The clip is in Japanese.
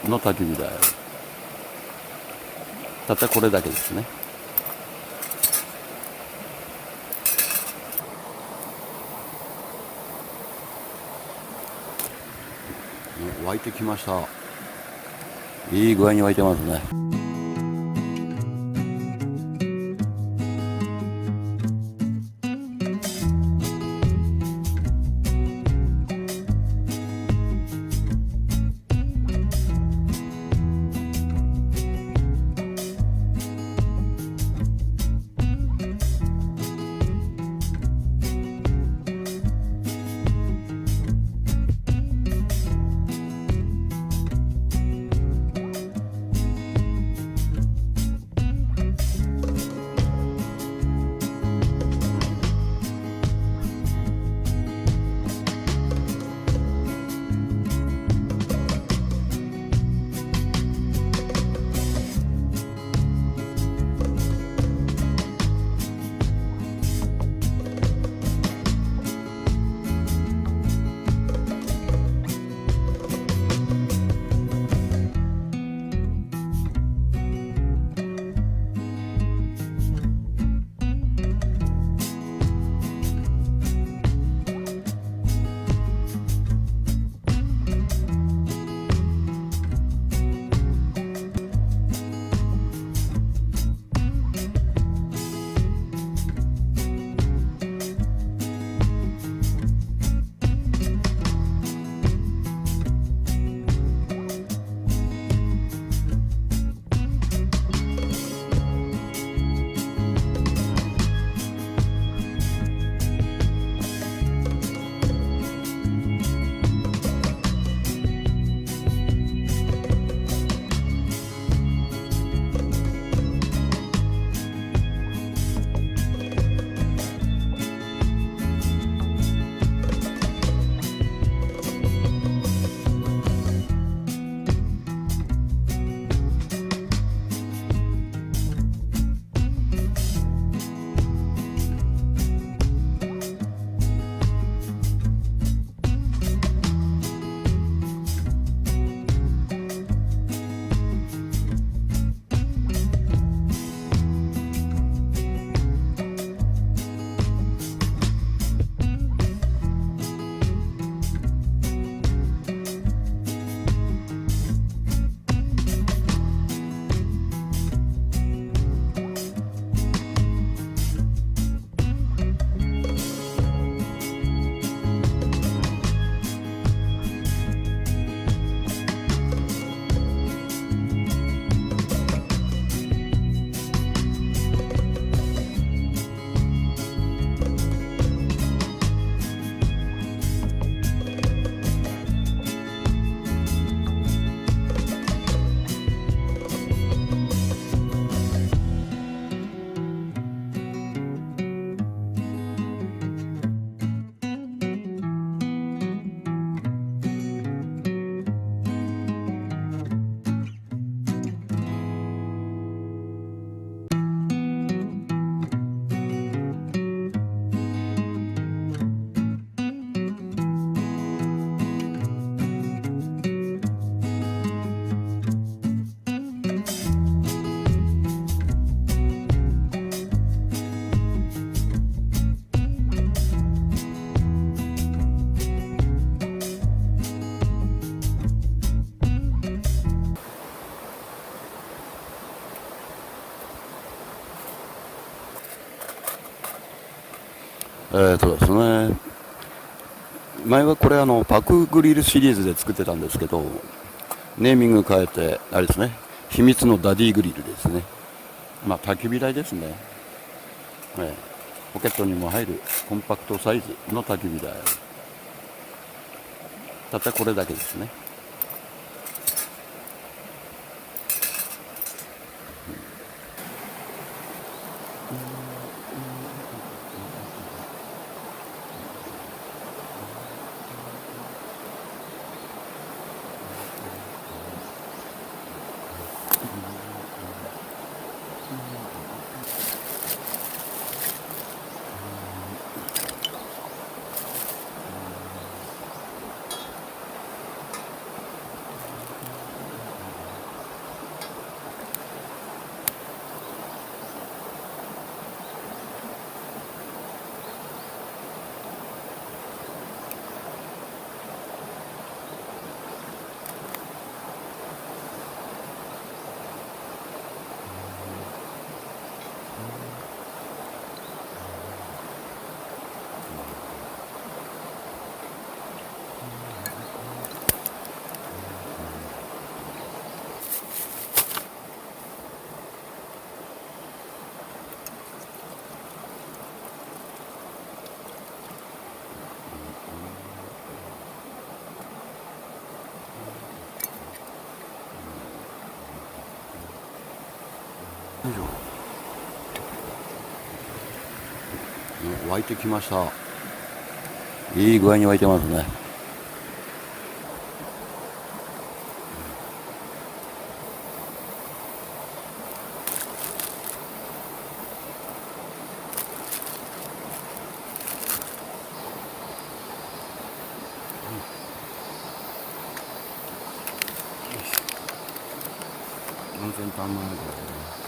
の焚き火台、たったこれだけですね。沸いてきました。いい具合に沸いてますね。ですね、前はこれパクグリルシリーズで作ってたんですけど、ネーミング変えてあれですね、秘密のダディグリルですね。まあ焚き火台ですね。ポケットにも入るコンパクトサイズの焚き火台、たったこれだけですね。しょ。沸いてきました。いい具合に沸いてますね。温泉たんまりですね。